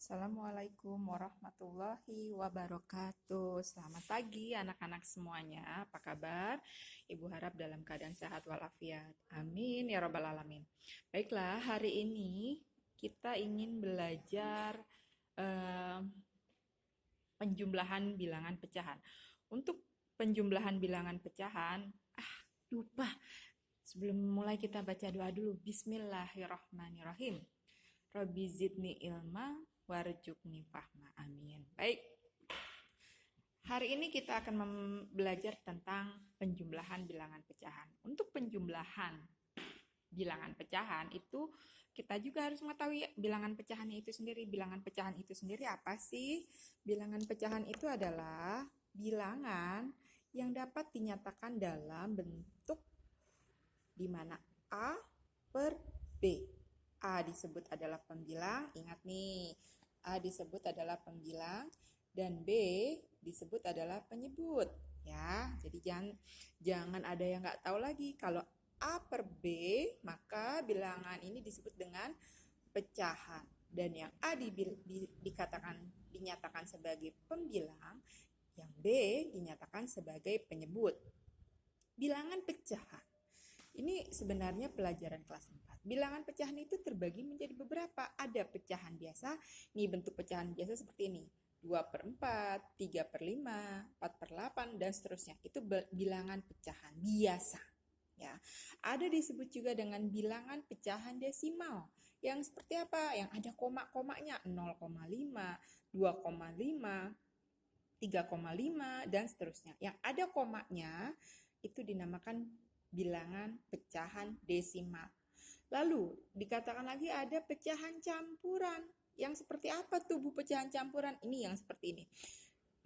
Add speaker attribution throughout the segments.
Speaker 1: Assalamualaikum warahmatullahi wabarakatuh. Selamat pagi anak-anak semuanya. Apa kabar? Ibu harap dalam keadaan sehat walafiat. Amin ya robbal alamin. Baiklah, hari ini kita ingin belajar eh, penjumlahan bilangan pecahan. Untuk penjumlahan bilangan pecahan, lupa. Sebelum mulai kita baca doa dulu. Bismillahirrahmanirrahim. Rabbi zidni ilma warjukni fahma. Amin. Baik. Hari ini kita akan belajar tentang penjumlahan bilangan pecahan. Untuk penjumlahan bilangan pecahan itu kita juga harus mengetahui bilangan pecahannya itu sendiri. Bilangan pecahan itu sendiri apa sih? Bilangan pecahan itu adalah bilangan yang dapat dinyatakan dalam bentuk di mana A per B. A disebut adalah pembilang, ingat nih, A disebut adalah pembilang dan B disebut adalah penyebut. Ya, jadi jangan ada yang nggak tahu lagi. Kalau A per B, maka bilangan ini disebut dengan pecahan. Dan yang A dinyatakan sebagai pembilang, yang B dinyatakan sebagai penyebut. Bilangan pecahan. Ini sebenarnya pelajaran kelas 4. Bilangan pecahan itu terbagi menjadi beberapa. Ada pecahan biasa. Nih bentuk pecahan biasa seperti ini. 2 per 4, 3 per 5, 4 per 8, dan seterusnya. Itu bilangan pecahan biasa. Ya. Ada disebut juga dengan bilangan pecahan desimal. Yang seperti apa? Yang ada koma-komanya. 0,5, 2,5, 3,5, dan seterusnya. Yang ada komanya itu dinamakan bilangan pecahan desimal. Lalu dikatakan lagi ada pecahan campuran. Yang seperti apa tuh Bu pecahan campuran? Ini yang seperti ini.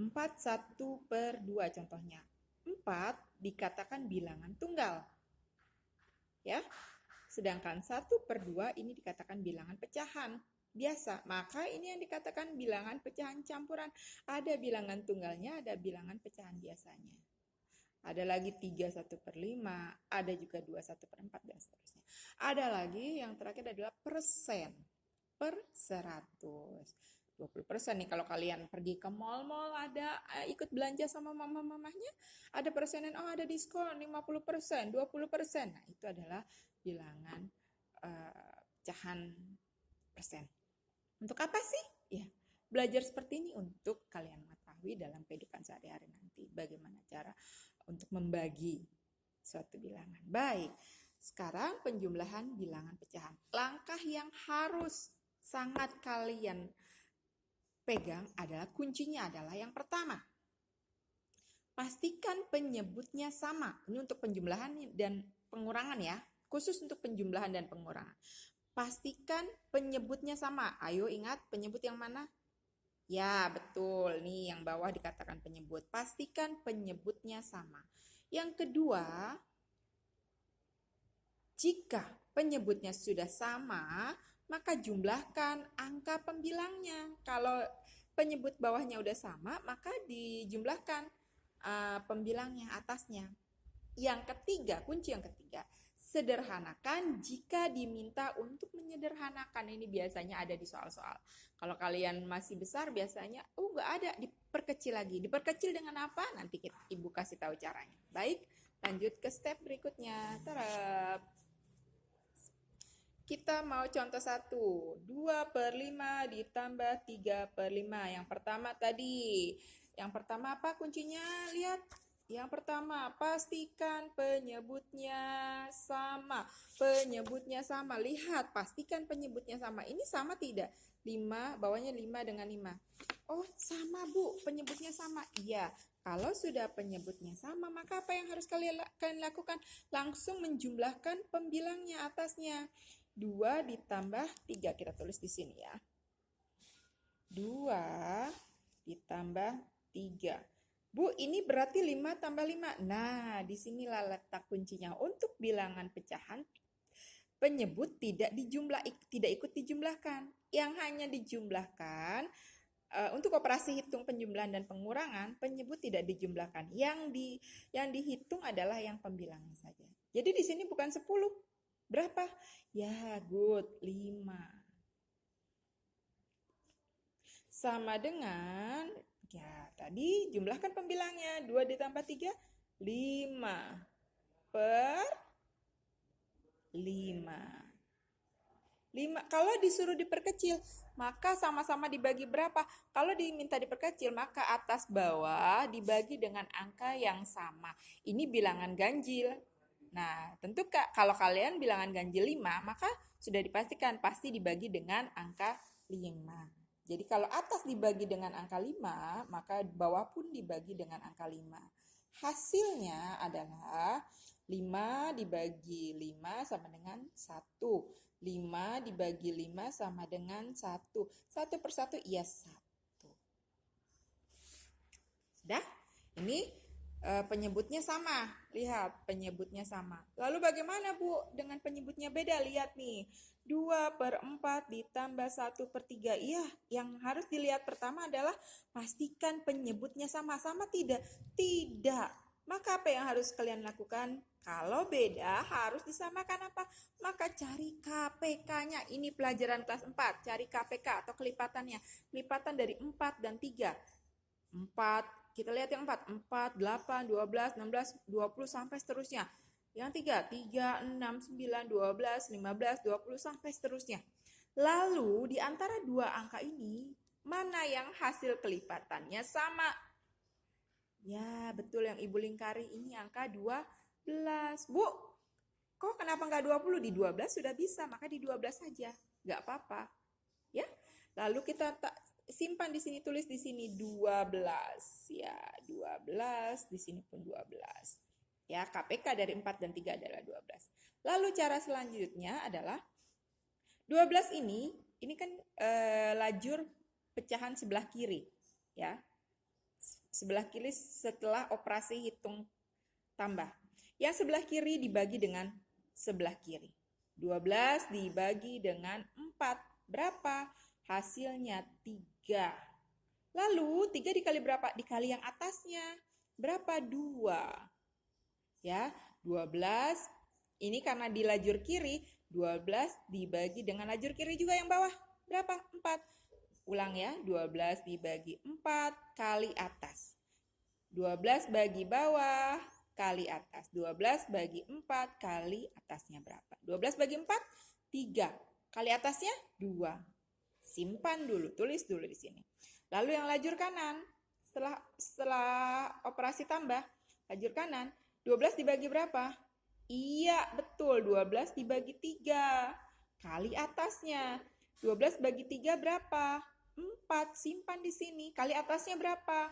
Speaker 1: 4, 1 per 2 contohnya. 4 dikatakan bilangan tunggal. Ya. Sedangkan 1 per 2 ini dikatakan bilangan pecahan biasa. Maka ini yang dikatakan bilangan pecahan campuran. Ada bilangan tunggalnya, ada bilangan pecahan biasanya. Ada lagi 3 1 per 5, ada juga 2 1 per 4, dan seterusnya. Ada lagi yang terakhir adalah persen per 100. 20% nih kalau kalian pergi ke mall-mall ada ikut belanja sama mama-mamahnya, ada persenan, ada diskon 50%, 20%. Nah, itu adalah bilangan pecahan persen. Untuk apa sih? Ya, belajar seperti ini untuk kalian mengetahui dalam kehidupan sehari-hari nanti bagaimana cara untuk membagi suatu bilangan. Baik, sekarang penjumlahan bilangan pecahan. Langkah yang harus sangat kalian pegang adalah kuncinya adalah yang pertama. Pastikan penyebutnya sama. Ini untuk penjumlahan dan pengurangan ya. Khusus untuk penjumlahan dan pengurangan. Pastikan penyebutnya sama. Ayo ingat penyebut yang mana? Ya, betul. Nih yang bawah dikatakan penyebut. Pastikan penyebutnya sama. Yang kedua, jika penyebutnya sudah sama, maka jumlahkan angka pembilangnya. Kalau penyebut bawahnya udah sama, maka dijumlahkan pembilangnya atasnya. Yang ketiga, kunci yang ketiga, sederhanakan jika diminta untuk menyederhanakan. Ini biasanya ada di soal-soal. Kalau kalian masih besar biasanya, nggak ada, diperkecil lagi. Diperkecil dengan apa? Nanti Ibu kasih tahu caranya. Baik, lanjut ke step berikutnya. Terap. Kita mau contoh 1. 2 per 5 ditambah 3 per 5. Yang pertama tadi. Yang pertama apa kuncinya? Lihat. Yang pertama, pastikan penyebutnya sama. Penyebutnya sama. Lihat, pastikan penyebutnya sama. Ini sama tidak? 5, bawahnya 5 dengan 5. Oh, sama Bu, penyebutnya sama. Iya, kalau sudah penyebutnya sama, maka apa yang harus kalian lakukan? Langsung menjumlahkan pembilangnya atasnya. 2 ditambah 3, kita tulis di sini ya. 2 ditambah 3. Bu, ini berarti 5 tambah 5. Nah, disinilah letak kuncinya. Untuk bilangan pecahan, penyebut tidak ikut dijumlahkan. Yang hanya dijumlahkan, untuk operasi hitung penjumlahan dan pengurangan, penyebut tidak dijumlahkan. Yang dihitung adalah yang pembilangnya saja. Jadi di sini bukan 10. Berapa? Ya, good, 5. sama dengan, ya tadi jumlahkan pembilangnya, 2 ditambah 3, 5 per 5. Kalau disuruh diperkecil, maka sama-sama dibagi berapa? Kalau diminta diperkecil, maka atas bawah dibagi dengan angka yang sama. Ini bilangan ganjil. Nah, tentu kalau kalian bilangan ganjil 5, maka sudah dipastikan pasti dibagi dengan angka 5. Jadi kalau atas dibagi dengan angka 5, maka bawah pun dibagi dengan angka 5. Hasilnya adalah 5 dibagi 5 sama dengan 1. 5 dibagi 5 sama dengan 1. 1 per 1 iya 1. Sudah? Ini penyebutnya sama. Lihat, penyebutnya sama. Lalu bagaimana, Bu? Dengan penyebutnya beda. Lihat nih. 2 per 4 ditambah 1 per 3. Iya, yang harus dilihat pertama adalah pastikan penyebutnya sama. Sama tidak? Tidak. Maka apa yang harus kalian lakukan? Kalau beda harus disamakan apa? Maka cari KPK-nya. Ini pelajaran kelas 4. Cari KPK atau kelipatannya. Kelipatan dari 4 dan 3. 4, kita lihat yang 4. 4, 8, 12, 16, 20 sampai seterusnya. Yang 3, 3, 6, 9, 12, 15, 20 sampai seterusnya. Lalu di antara dua angka ini, mana yang hasil kelipatannya sama? Ya, betul yang Ibu lingkari ini angka 12. Bu, kok kenapa nggak 20? Di 12 sudah bisa, maka di 12 saja. Nggak apa-apa. Ya, lalu kita simpan di sini, tulis di sini 12. Ya, 12, di sini pun 12. Ya, KPK dari 4 dan 3 adalah 12. Lalu cara selanjutnya adalah 12 ini kan lajur pecahan sebelah kiri. Ya, sebelah kiri setelah operasi hitung tambah. Yang sebelah kiri dibagi dengan sebelah kiri. 12 dibagi dengan 4. Berapa? Hasilnya 3. Lalu 3 dikali berapa? Dikali yang atasnya. Berapa? 2. Ya, 12. Ini karena di lajur kiri, 12 dibagi dengan lajur kiri juga yang bawah. Berapa? 4. Ulang ya, 12 dibagi 4 kali atas. 12 bagi bawah kali atas. 12 bagi 4 kali atasnya berapa? 12 bagi 4, 3. Kali atasnya 2. Simpan dulu, tulis dulu di sini. Lalu yang lajur kanan, setelah operasi tambah, lajur kanan, 12 dibagi berapa? Iya, betul, 12 dibagi 3. Kali atasnya. 12 bagi 3 berapa? 4, simpan di sini. Kali atasnya berapa?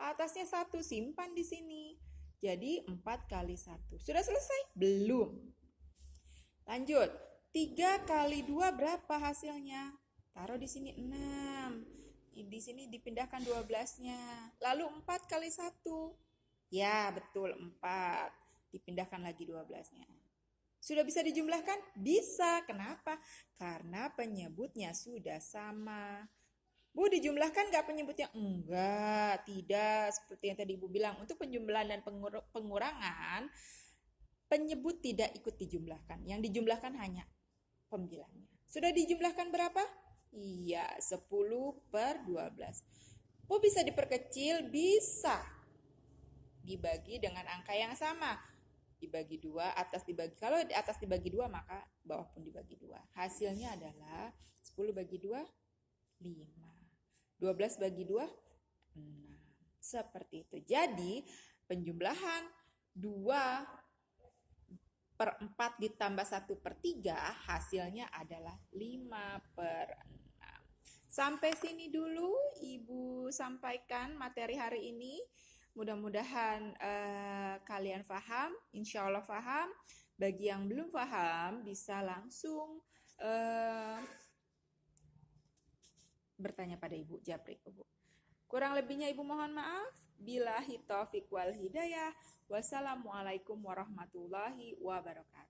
Speaker 1: Atasnya 1, simpan di sini. Jadi 4 kali 1. Sudah selesai? Belum. Lanjut. 3 kali 2 berapa hasilnya? Taruh di sini 6. Di sini dipindahkan 12-nya. Lalu 4 kali 1. Ya, betul 4. Dipindahkan lagi 12-nya. Sudah bisa dijumlahkan? Bisa. Kenapa? Karena penyebutnya sudah sama. Bu, dijumlahkan nggak penyebutnya? Enggak, tidak. Seperti yang tadi Ibu bilang, untuk penjumlahan dan pengurangan, penyebut tidak ikut dijumlahkan. Yang dijumlahkan hanya pembilangnya. Sudah dijumlahkan berapa? Iya, 10 per 12. Bu, bisa diperkecil? Bisa. Dibagi dengan angka yang sama. Dibagi 2, atas dibagi. Kalau atas dibagi 2, maka bawah pun dibagi 2. Hasilnya adalah 10 bagi 2, 5. 12 bagi 2, 6. Seperti itu. Jadi, penjumlahan 2 per 4 ditambah 1 per 3, hasilnya adalah 5 per 6. Sampai sini dulu Ibu sampaikan materi hari ini. Mudah-mudahan kalian paham, insya Allah paham. Bagi yang belum paham, bisa langsung bertanya pada Ibu Japri. Kurang lebihnya Ibu mohon maaf. Billahi taufiq wal hidayah. Wassalamualaikum warahmatullahi wabarakatuh.